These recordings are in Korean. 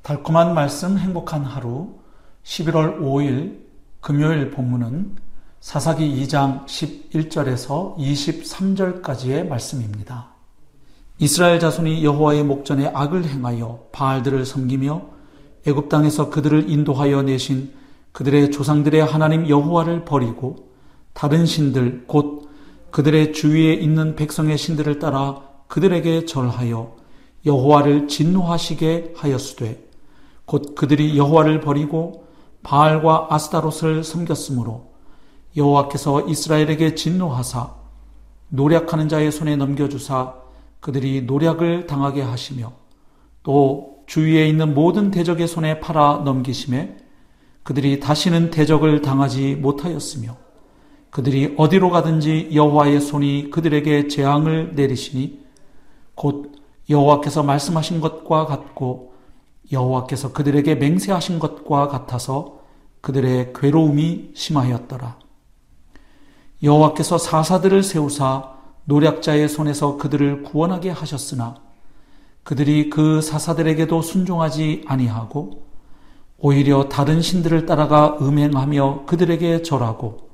달콤한 말씀 행복한 하루 11월 5일 금요일 본문은 사사기 2장 11절에서 23절까지의 말씀입니다. 이스라엘 자손이 여호와의 목전에 악을 행하여 바알들을 섬기며 애굽 땅에서 그들을 인도하여 내신 그들의 조상들의 하나님 여호와를 버리고 다른 신들 곧 그들의 주위에 있는 백성의 신들을 따라 그들에게 절하여 여호와를 진노하시게 하였으되 곧 그들이 여호와를 버리고 바알과 아스타롯을 섬겼으므로 여호와께서 이스라엘에게 진노하사 노략하는 자의 손에 넘겨주사 그들이 노략을 당하게 하시며 또 주위에 있는 모든 대적의 손에 팔아 넘기심에 그들이 다시는 대적을 당하지 못하였으며 그들이 어디로 가든지 여호와의 손이 그들에게 재앙을 내리시니 곧 여호와께서 말씀하신 것과 같고 여호와께서 그들에게 맹세하신 것과 같아서 그들의 괴로움이 심하였더라. 여호와께서 사사들을 세우사 노략자의 손에서 그들을 구원하게 하셨으나 그들이 그 사사들에게도 순종하지 아니하고 오히려 다른 신들을 따라가 음행하며 그들에게 절하고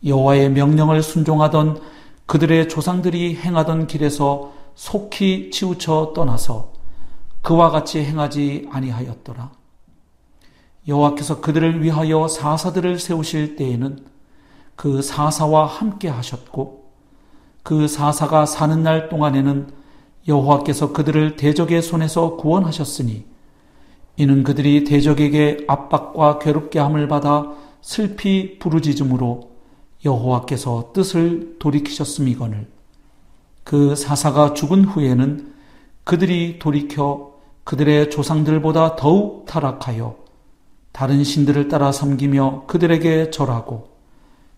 여호와의 명령을 순종하던 그들의 조상들이 행하던 길에서 속히 치우쳐 떠나서 그와 같이 행하지 아니하였더라. 여호와께서 그들을 위하여 사사들을 세우실 때에는 그 사사와 함께 하셨고 그 사사가 사는 날 동안에는 여호와께서 그들을 대적의 손에서 구원하셨으니 이는 그들이 대적에게 압박과 괴롭게 함을 받아 슬피 부르짖음으로 여호와께서 뜻을 돌이키셨음이거늘 그 사사가 죽은 후에는 그들이 돌이켜 그들의 조상들보다 더욱 타락하여 다른 신들을 따라 섬기며 그들에게 절하고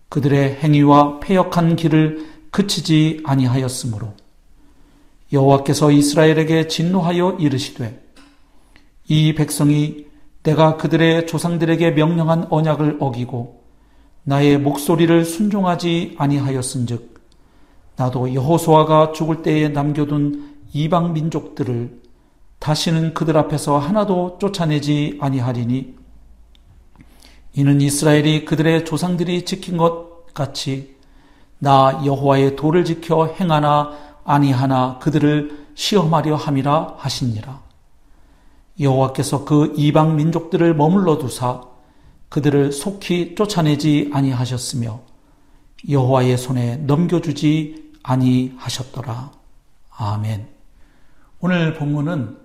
그들의 행위와 패역한 길을 그치지 아니하였으므로 여호와께서 이스라엘에게 진노하여 이르시되 이 백성이 내가 그들의 조상들에게 명령한 언약을 어기고 나의 목소리를 순종하지 아니하였은즉 나도 여호수아가 죽을 때에 남겨둔 이방 민족들을 다시는 그들 앞에서 하나도 쫓아내지 아니하리니 이는 이스라엘이 그들의 조상들이 지킨 것 같이 나 여호와의 도를 지켜 행하나 아니하나 그들을 시험하려 함이라 하시니라. 여호와께서 그 이방 민족들을 머물러 두사 그들을 속히 쫓아내지 아니하셨으며 여호와의 손에 넘겨주지 아니하셨더라. 아멘. 오늘 본문은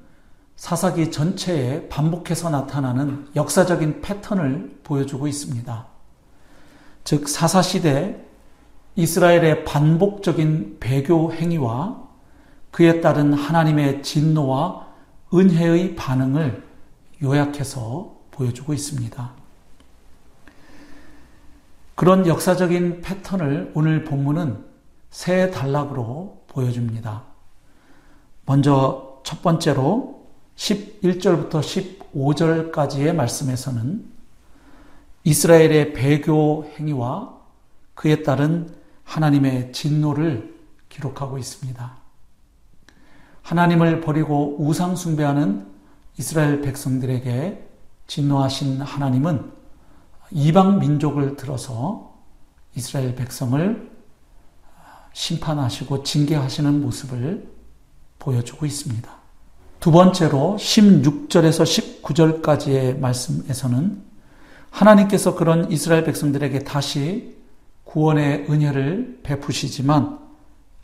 사사기 전체에 반복해서 나타나는 역사적인 패턴을 보여주고 있습니다. 즉 사사시대 이스라엘의 반복적인 배교 행위와 그에 따른 하나님의 진노와 은혜의 반응을 요약해서 보여주고 있습니다. 그런 역사적인 패턴을 오늘 본문은 세 단락으로 보여줍니다. 먼저 첫 번째로 11절부터 15절까지의 말씀에서는 이스라엘의 배교 행위와 그에 따른 하나님의 진노를 기록하고 있습니다. 하나님을 버리고 우상 숭배하는 이스라엘 백성들에게 진노하신 하나님은 이방 민족을 들어서 이스라엘 백성을 심판하시고 징계하시는 모습을 보여주고 있습니다. 두 번째로 16절에서 19절까지의 말씀에서는 하나님께서 그런 이스라엘 백성들에게 다시 구원의 은혜를 베푸시지만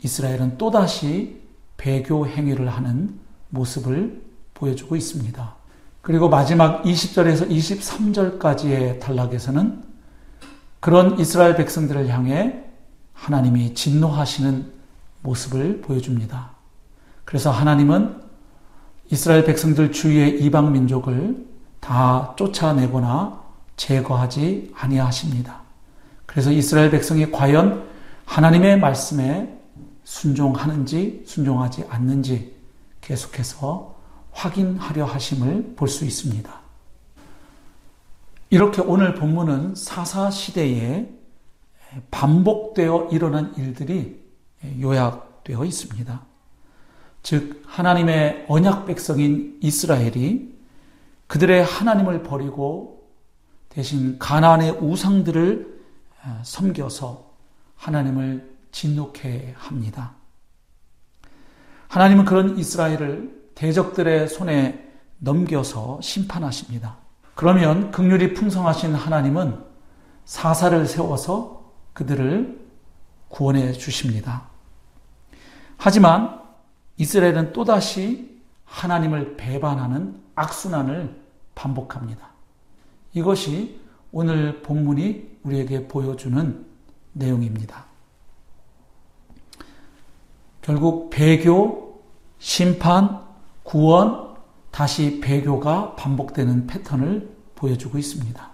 이스라엘은 또다시 배교 행위를 하는 모습을 보여주고 있습니다. 그리고 마지막 20절에서 23절까지의 단락에서는 그런 이스라엘 백성들을 향해 하나님이 진노하시는 모습을 보여줍니다. 그래서 하나님은 이스라엘 백성들 주위의 이방 민족을 다 쫓아내거나 제거하지 아니하십니다. 그래서 이스라엘 백성이 과연 하나님의 말씀에 순종하는지 순종하지 않는지 계속해서 확인하려 하심을 볼 수 있습니다. 이렇게 오늘 본문은 사사시대에 반복되어 일어난 일들이 요약되어 있습니다. 즉 하나님의 언약 백성인 이스라엘이 그들의 하나님을 버리고 대신 가나안의 우상들을 섬겨서 하나님을 진노케 합니다. 하나님은 그런 이스라엘을 대적들의 손에 넘겨서 심판하십니다. 그러면 긍휼이 풍성하신 하나님은 사사를 세워서 그들을 구원해 주십니다. 하지만 이스라엘은 또다시 하나님을 배반하는 악순환을 반복합니다. 이것이 오늘 본문이 우리에게 보여주는 내용입니다. 결국 배교, 심판, 구원, 다시 배교가 반복되는 패턴을 보여주고 있습니다.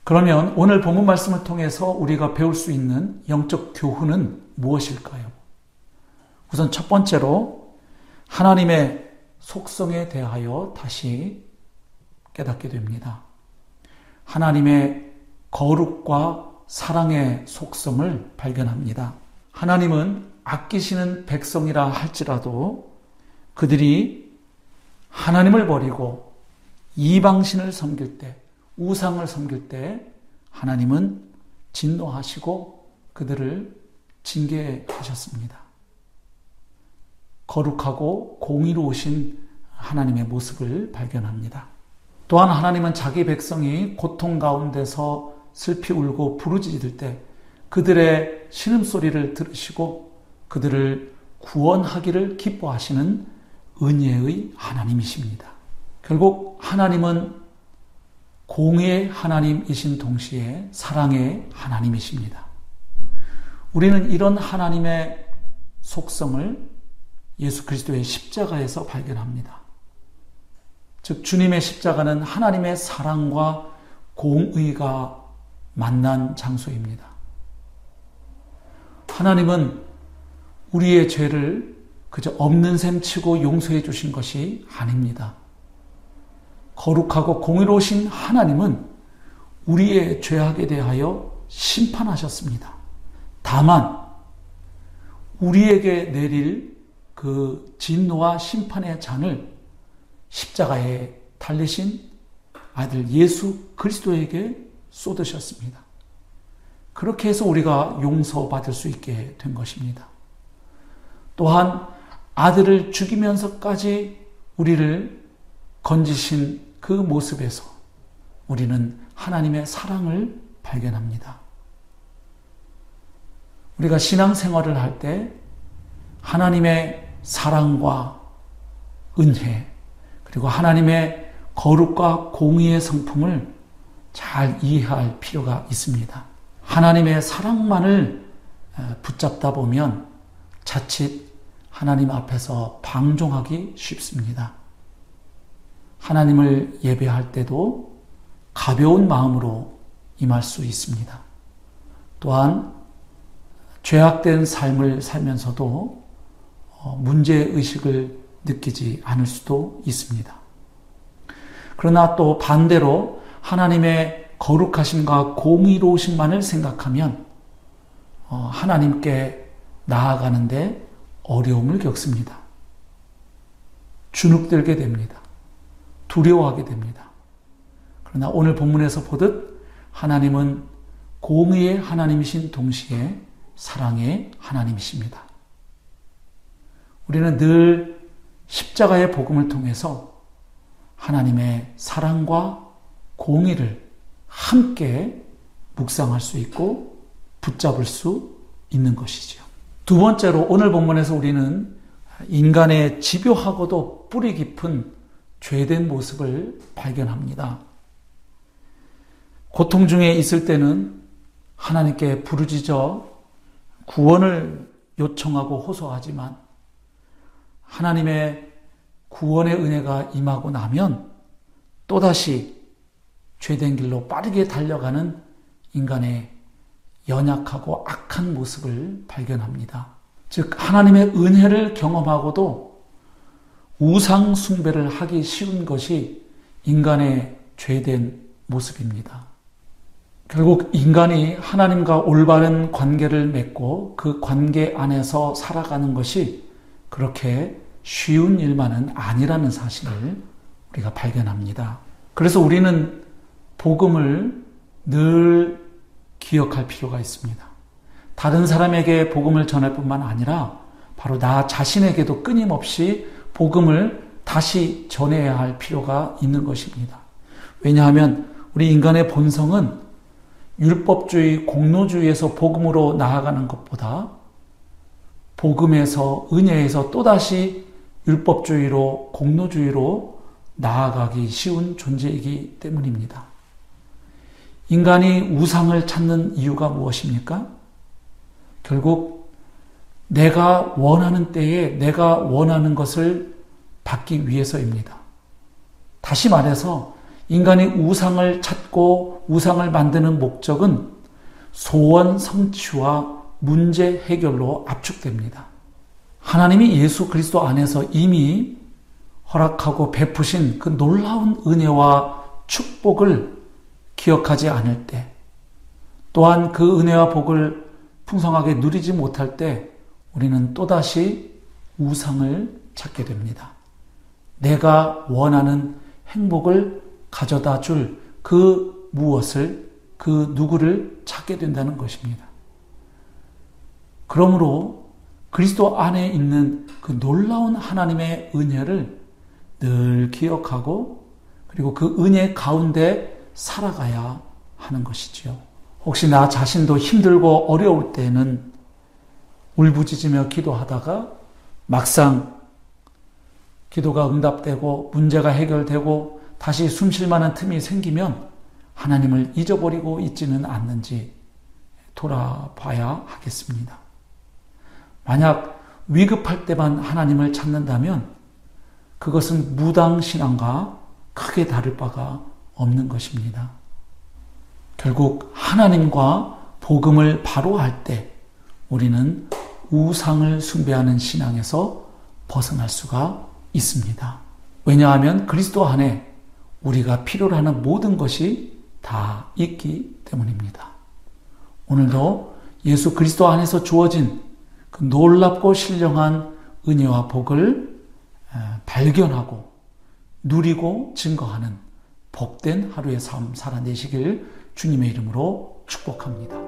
그러면 오늘 본문 말씀을 통해서 우리가 배울 수 있는 영적 교훈은 무엇일까요? 우선 첫 번째로 하나님의 속성에 대하여 다시 깨닫게 됩니다. 하나님의 거룩과 사랑의 속성을 발견합니다. 하나님은 아끼시는 백성이라 할지라도 그들이 하나님을 버리고 이방신을 섬길 때, 우상을 섬길 때 하나님은 진노하시고 그들을 징계하셨습니다. 거룩하고 공의로우신 하나님의 모습을 발견합니다. 또한 하나님은 자기 백성이 고통 가운데서 슬피 울고 부르짖을 때 그들의 신음소리를 들으시고 그들을 구원하기를 기뻐하시는 은혜의 하나님이십니다. 결국 하나님은 공의의 하나님이신 동시에 사랑의 하나님이십니다. 우리는 이런 하나님의 속성을 예수 그리스도의 십자가에서 발견합니다. 즉 주님의 십자가는 하나님의 사랑과 공의가 만난 장소입니다. 하나님은 우리의 죄를 그저 없는 셈 치고 용서해 주신 것이 아닙니다. 거룩하고 공의로우신 하나님은 우리의 죄악에 대하여 심판하셨습니다. 다만 우리에게 내릴 그 진노와 심판의 잔을 십자가에 달리신 아들 예수 그리스도에게 쏟으셨습니다. 그렇게 해서 우리가 용서받을 수 있게 된 것입니다. 또한 아들을 죽이면서까지 우리를 건지신 그 모습에서 우리는 하나님의 사랑을 발견합니다. 우리가 신앙생활을 할 때 하나님의 사랑과 은혜 그리고 하나님의 거룩과 공의의 성품을 잘 이해할 필요가 있습니다. 하나님의 사랑만을 붙잡다 보면 자칫 하나님 앞에서 방종하기 쉽습니다. 하나님을 예배할 때도 가벼운 마음으로 임할 수 있습니다. 또한 죄악된 삶을 살면서도 문제의식을 느끼지 않을 수도 있습니다. 그러나 또 반대로 하나님의 거룩하심과 공의로우심만을 생각하면 하나님께 나아가는데 어려움을 겪습니다. 주눅들게 됩니다. 두려워하게 됩니다. 그러나 오늘 본문에서 보듯 하나님은 공의의 하나님이신 동시에 사랑의 하나님이십니다. 우리는 늘 십자가의 복음을 통해서 하나님의 사랑과 공의를 함께 묵상할 수 있고 붙잡을 수 있는 것이죠. 두 번째로 오늘 본문에서 우리는 인간의 집요하고도 뿌리 깊은 죄된 모습을 발견합니다. 고통 중에 있을 때는 하나님께 부르짖어 구원을 요청하고 호소하지만 하나님의 구원의 은혜가 임하고 나면 또다시 죄된 길로 빠르게 달려가는 인간의 연약하고 악한 모습을 발견합니다. 즉 하나님의 은혜를 경험하고도 우상 숭배를 하기 쉬운 것이 인간의 죄된 모습입니다. 결국 인간이 하나님과 올바른 관계를 맺고 그 관계 안에서 살아가는 것이 그렇게 쉬운 일만은 아니라는 사실을 우리가 발견합니다. 그래서 우리는 복음을 늘 기억할 필요가 있습니다. 다른 사람에게 복음을 전할 뿐만 아니라 바로 나 자신에게도 끊임없이 복음을 다시 전해야 할 필요가 있는 것입니다. 왜냐하면 우리 인간의 본성은 율법주의, 공로주의에서 복음으로 나아가는 것보다 복음에서, 은혜에서 또다시 율법주의로, 공로주의로 나아가기 쉬운 존재이기 때문입니다. 인간이 우상을 찾는 이유가 무엇입니까? 결국 내가 원하는 때에 내가 원하는 것을 받기 위해서입니다. 다시 말해서 인간이 우상을 찾고 우상을 만드는 목적은 소원 성취와 문제 해결로 압축됩니다. 하나님이 예수 그리스도 안에서 이미 허락하고 베푸신 그 놀라운 은혜와 축복을 기억하지 않을 때, 또한 그 은혜와 복을 풍성하게 누리지 못할 때 우리는 또다시 우상을 찾게 됩니다. 내가 원하는 행복을 가져다 줄 그 무엇을, 그 누구를 찾게 된다는 것입니다. 그러므로 그리스도 안에 있는 그 놀라운 하나님의 은혜를 늘 기억하고 그리고 그 은혜 가운데 살아가야 하는 것이지요. 혹시 나 자신도 힘들고 어려울 때는 울부짖으며 기도하다가 막상 기도가 응답되고 문제가 해결되고 다시 숨 쉴 만한 틈이 생기면 하나님을 잊어버리고 있지는 않는지 돌아봐야 하겠습니다. 만약 위급할 때만 하나님을 찾는다면 그것은 무당신앙과 크게 다를 바가 없는 것입니다. 결국 하나님과 복음을 바로 할 때 우리는 우상을 숭배하는 신앙에서 벗어날 수가 있습니다. 왜냐하면 그리스도 안에 우리가 필요로 하는 모든 것이 다 있기 때문입니다. 오늘도 예수 그리스도 안에서 주어진 그 놀랍고 신령한 은혜와 복을 발견하고 누리고 증거하는 복된 하루의 삶 살아내시길 주님의 이름으로 축복합니다.